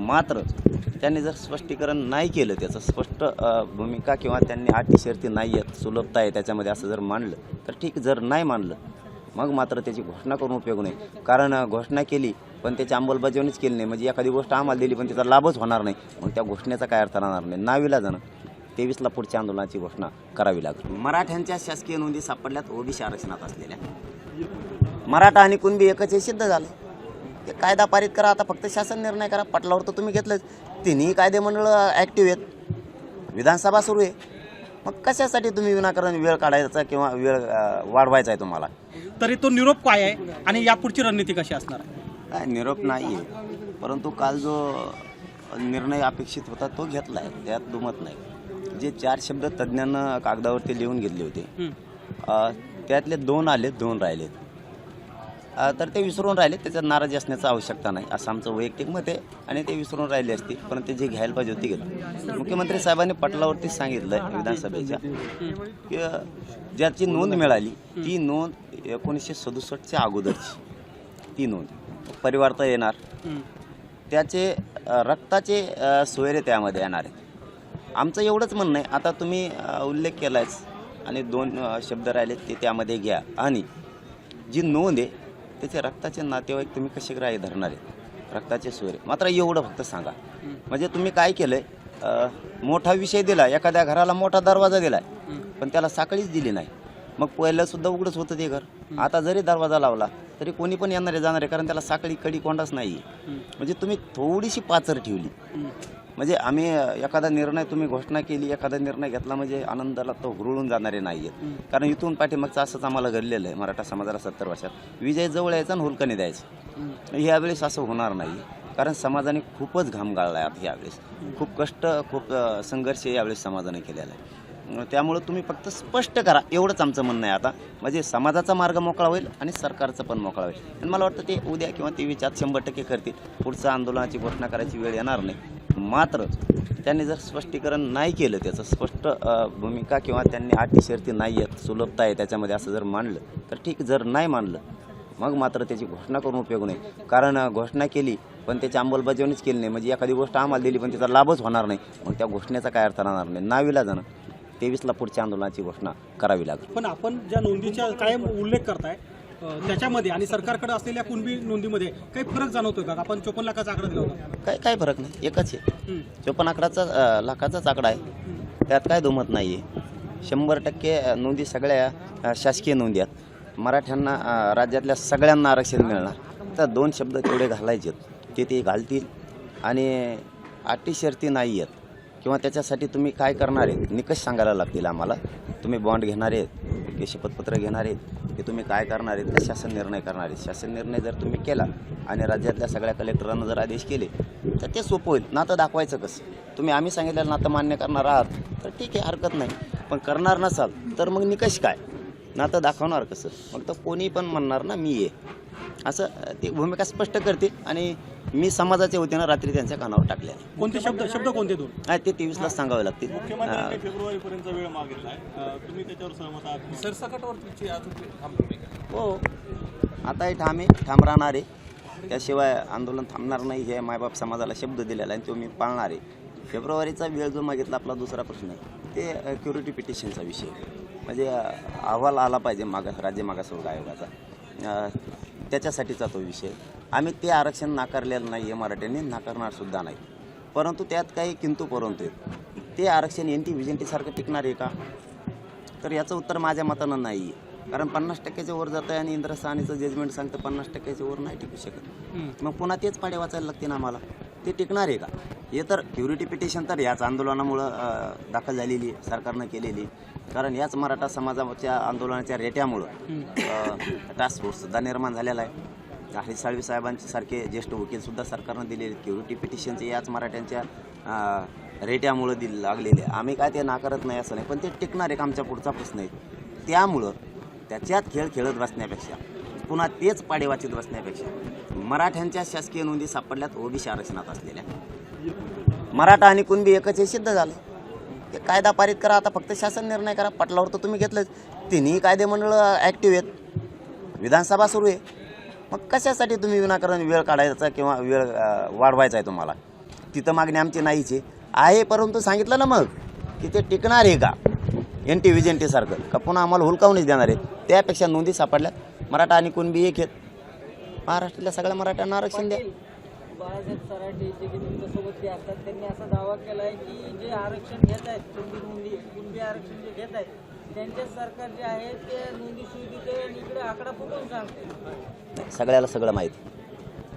मात्र त्यांनी जर स्पष्टीकरण नाही केलं, त्याचं स्पष्ट भूमिका किंवा त्यांनी अटी शर्ती नाही आहेत, सुलभता आहे त्याच्यामध्ये असं जर मानलं तर ठीक, जर नाही मानलं मग मात्र त्याची घोषणा करून उपयोग नाही. कारण घोषणा केली पण त्याची अंमलबजावणीच केली नाही, म्हणजे एखादी गोष्ट आम्हाला दिली पण त्याचा लाभच होणार नाही, मग त्या घोषणेचा काय अर्थ राहणार नाही. नाविलाजानं 23ला पुढच्या आंदोलनाची घोषणा करावी लागेल. मराठ्यांच्या शासकीय नोंदी सापडल्यात ओबीसी आरक्षणात असलेल्या. मराठा आणि कुणबी एकच हे सिद्ध झालं. ते कायदा पारित करा, आता फक्त शासन निर्णय करा. पटलावर तर तुम्ही घेतलंच. तिन्ही कायदेमंडळ ॲक्टिव्ह आहेत, विधानसभा सुरू आहे, मग कशासाठी तुम्ही विनाकारण वेळ काढायचा किंवा वेळ वाढवायचा आहे तुम्हाला? तरी तो निरोप काय आहे आणि यापुढची रणनीती कशी असणार आहे? काय निरोप नाही आहे, परंतु काल जो निर्णय अपेक्षित होता तो घेतला आहे, त्यात दुमत नाही. जे 4 शब्द तज्ज्ञांना कागदावरती लिहून घेतले होते त्यातले 2 आले, 2 राहिलेत. तर ते विसरून राहिले, त्याच्यात नाराजी असण्याची आवश्यकता नाही असं आमचं वैयक्तिक मत आहे. आणि ते विसरून राहिले असते, परंतु जे घ्यायला पाहिजे होती घेतली. मुख्यमंत्री साहेबांनी पटलावरती सांगितलं विधानसभेच्या की ज्याची नोंद मिळाली ती नोंद 1967च्या अगोदरची ती नोंद परिवारता येणार, त्याचे रक्ताचे सोयरे त्यामध्ये येणार आहेत. आमचं एवढंच म्हणणं आहे. आता तुम्ही उल्लेख केलायच आणि 2 शब्द राहिलेत ते त्यामध्ये घ्या, आणि जी नोंद आहे त्याचे रक्ताचे नातेवाईक तुम्ही कसे ग्राह्य धरणार आहेत, रक्ताचे सोयरे. मात्र एवढं फक्त सांगा. म्हणजे तुम्ही काय केलंय, मोठा विषय दिला, एखाद्या घराला मोठा दरवाजा दिलाय पण त्याला साखळीच दिली नाही. मग पहिलं सुद्धा उघडच होतं ते घर, आता जरी दरवाजा लावला तरी कोणी पण येणारे जाणारे, कारण त्याला साखळी कडी कोंडाच नाही. म्हणजे तुम्ही थोडीशी पाचर ठेवली. म्हणजे आम्ही एखादा निर्णय, तुम्ही घोषणा केली, एखादा निर्णय घेतला म्हणजे आनंदाला तो हुरळून जाणारे नाही आहेत. कारण इथून पाठीमागचं असंच आम्हाला घडलेलं आहे. मराठा समाजाला 70 वर्षात विजय जवळ यायचा आणि हुलकाने द्यायचं. ह्यावेळेस असं होणार नाही, कारण समाजाने खूपच घाम गाळला आहे. आता यावेळेस खूप कष्ट, खूप संघर्ष यावेळेस समाजाने केलेला आहे. त्यामुळं तुम्ही फक्त स्पष्ट करा, एवढंच आमचं म्हणणं आहे आता. म्हणजे समाजाचा मार्ग मोकळा होईल आणि सरकारचा पण मोकळा होईल. आणि मला वाटतं ते उद्या किंवा 23च्या 100% करतील. पुढच्या आंदोलनाची घोषणा करायची वेळ येणार नाही. मात्र त्यांनी जर स्पष्टीकरण नाही केलं, त्याचं स्पष्ट भूमिका किंवा त्यांनी अटी शर्ती नाही आहेत, सुलभता आहे त्याच्यामध्ये असं जर मानलं तर ठीक, जर नाही मानलं मग मात्र त्याची घोषणा करून उपयोग नाही. कारण घोषणा केली पण त्याची अंमलबजावणीच केली नाही, म्हणजे एखादी गोष्ट आम्हाला दिली पण त्याचा लाभच होणार नाही, मग त्या घोषणेचा काय अर्थ राहणार नाही. नाविलाजानं 23ला पुढच्या आंदोलनाची घोषणा करावी लागेल. पण आपण ज्या नोंदीचा कायम उल्लेख करताय त्याच्यामध्ये आणि सरकारकडे असलेल्या कुणबी नोंदीमध्ये काही फरक जाणवतोय का? आपण 54 लाखाचा आकडा दिला होता. काय फरक नाही, एकच आहे. 54 लाखाचाच आकडा आहे, त्यात काय दुमत नाही आहे. 100% नोंदी सगळ्या शासकीय नोंदी आहेत. मराठ्यांना राज्यातल्या सगळ्यांना आरक्षण मिळणार, तर 2 शब्द तेवढे घालायचे ते घालतील. आणि अटी शर्ती नाही आहेत किंवा त्याच्यासाठी तुम्ही काय करणार आहेत, निकष सांगायला लागतील आम्हाला. तुम्ही बॉन्ड घेणार आहेत की शपथपत्र घेणार आहेत, की तुम्ही काय करणार आहेत, का शासन निर्णय करणार आहेत. शासन निर्णय जर तुम्ही केला आणि राज्यातल्या सगळ्या कलेक्टरांना जर आदेश केले तर ते सोपं होईल. नातं दाखवायचं कसं? तुम्ही आम्ही सांगितलेलं नातं मान्य करणार आहात तर ठीक आहे, हरकत नाही. पण करणार नसाल तर मग निकष काय, नातं दाखवणार कसं? मग तर कोणी पण म्हणणार ना मी आहे, असं ती भूमिका स्पष्ट करते. आणि मी समाजाच्या वतीनं रात्री त्यांच्या कानावर टाकले. कोणते शब्द कोणते 2? ते 23ला सांगावे लागतील. मुख्यमंत्र्यांनी फेब्रुवारीपर्यंत वेळ मागितलाय, तुम्ही त्याच्यावर सहमत आहात? सरसकटवरची हो, आताही ठाम राहणार आहे. त्याशिवाय आंदोलन थांबणार नाही, हे मायबाप समाजाला शब्द दिलेला आहे, तो मी पाळणार आहे. फेब्रुवारीचा वेळ जो मागितला आपला दुसरा प्रश्न आहे ते क्युरिटी पिटिशनचा विषय. म्हणजे अहवाल आला पाहिजे राज्य मागासवर्ग आयोगाचा, त्याच्यासाठीचा तो विषय. आम्ही ते आरक्षण नाकारलेलं नाही आहे, मराठ्यांनी नाकारणारसुद्धा नाही. परंतु त्यात काही किंतु परंतु आहेत. ते आरक्षण NT VJNT सारखं टिकणार आहे का? तर याचं उत्तर माझ्या मतानं नाही आहे. कारण 50%च्या वर जातं आहे आणि इंद्र साहनीचं जजमेंट सांगतं 50%च्या वर नाही टिकू शकत. मग पुन्हा तेच पाडे वाचायला लागते ना आम्हाला. ते टिकणार आहे का? हे तर क्युरिटी पिटिशन तर याच आंदोलनामुळं दाखल झालेली आहे, सरकारनं केलेली. कारण याच मराठा समाजाच्या आंदोलनाच्या रेट्यामुळं टास्क फोर्ससुद्धा निर्माण झालेला आहे. हरीश साळवी साहेबांचे सारखे ज्येष्ठ वकीलसुद्धा सरकारनं दिलेले क्युरिटी पिटिशनचे याच मराठ्यांच्या रेट्यामुळं लागलेले. आम्ही काय ते नाकारत नाही असं नाही, पण ते टिकणार आहे का आमच्या पुढचा प्रश्न आहे. त्यामुळं त्याच्यात खेळ खेळत बसण्यापेक्षा, पुन्हा तेच पाडे वाचित बसण्यापेक्षा मराठ्यांच्या शासकीय नोंदी सापडल्यात ओबीसी आरक्षणात असलेल्या. मराठा आणि कुणबी एकच हे सिद्ध झालं. ते कायदा पारित करा, आता फक्त शासन निर्णय करा. पटलावर तर तुम्ही घेतलंच. तिन्ही कायदेमंडळ ॲक्टिव्ह आहेत, विधानसभा सुरू आहे, मग कशासाठी तुम्ही विनाकारण वेळ काढायचा किंवा वेळ वाढवायचा आहे तुम्हाला? तिथं मागणी आमची नाहीच आहे, परंतु सांगितलं ना मग की ते टिकणार आहे का NT VJNT सारखं का पुन्हा आम्हाला हुलकावूनच देणार आहे. त्यापेक्षा नोंदी सापडल्या मराठा आणि कुणबी एक आहेत, महाराष्ट्रातल्या सगळ्या मराठ्यांना आरक्षण द्या. बाळासाहेब सराटे जे की तुमच्यासोबत जे असतात त्यांनी असा दावा केला आहे की जे आरक्षण घेत आहेत कुणबी आरक्षण जे घेत आहेत त्यांचे सरकार जे आहे ते नोंदी सुविधेचे इकडे आकडा फुटून सांगते. सगळ्याला सगळं माहिती.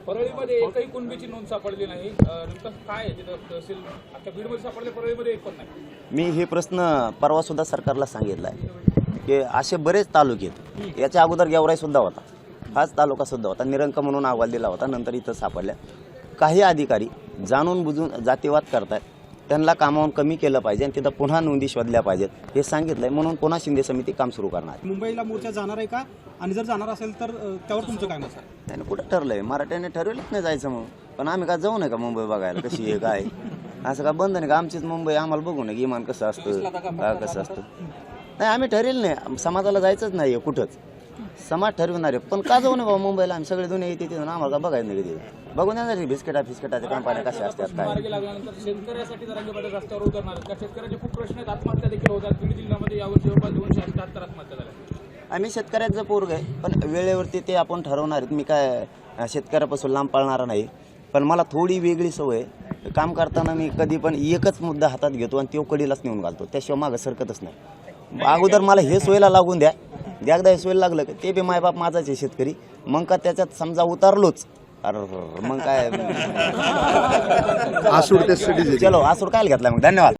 परळीमध्ये एकही कुणबीची नोंद सापडली नाही. नेमकं काय आहे तिथं तहसील आता बीडमध्ये सापडले, परळीमध्ये एक पण नाही. मी हे प्रश्न परवासुद्धा सरकारला सांगितला आहे की असे बरेच तालुके आहेत. याच्या अगोदर गेवराईसुद्धा होता, हाच तालुकासुद्धा होता, निरंक म्हणून अहवाल दिला होता, नंतर इथं सापडल्या. काही अधिकारी जाणून बुजून जातीवाद करतायत, त्यांना कामावून कमी केलं पाहिजे आणि तिथं पुन्हा नोंदी शोधल्या पाहिजेत हे सांगितलं आहे. म्हणून पुन्हा शिंदे समिती काम सुरू करणार आहे. मुंबईला मोर्चा जाणार आहे का, आणि जर जाणार असेल तर त्यावर तुमचं काय मत आहे? त्याने कुठं ठरलं आहे, मराठ्याने ठरवलंच नाही जायचं मग. पण आम्ही का जाऊ नये का मुंबई बघायला कशी आहे काय, असं का बंद नाही का आमचीच मुंबई, आम्हाला बघू नये की इमान कसं असतं का कसं असतं. नाही आम्ही ठरेल नाही, समाजाला जायचंच नाही आहे कुठंच, समाज ठरवणार आहे. पण का जाऊ नये बाबा मुंबईला, आम्ही सगळे दुनिया येते तिथून, आम्हाला का बघायचं नाही कधी. बघून येणार बिस्किटाच्या कंपन्या कशा असतात काय. मार्गी लागल्यानंतर शेतकऱ्यासाठी जरांगे पाटील रस्त्यावर उतरणार आहेत. त्या शेतकऱ्याचे खूप प्रश्न आहेत, आत्महत्या देखील होतात. बीड जिल्ह्यामध्ये यावर्षी जवळपास 278 आत्महत्या झाल्या. आम्ही शेतकऱ्याचं पोरग आहे, पण वेळेवरती ते आपण ठरवणार आहेत. मी काय शेतकऱ्यापासून लांब पाळणारा नाही, पण मला थोडी वेगळी सवय आहे. काम करताना मी कधी पण एकच मुद्दा हातात घेतो आणि तो कडीलाच नेऊन घालतो, त्याशिवाय मागं सरकतच नाही. अगोदर मला हे सोयीला लागून द्या, एकदा हे सोयीला लागलं की ते बी मायबाप माझाच आहे शेतकरी, मग का त्याच्यात समजा उतारलोच अरे मग काय आसूड टेस्टसाठी चलो आसूड काय घेतला मग. धन्यवाद.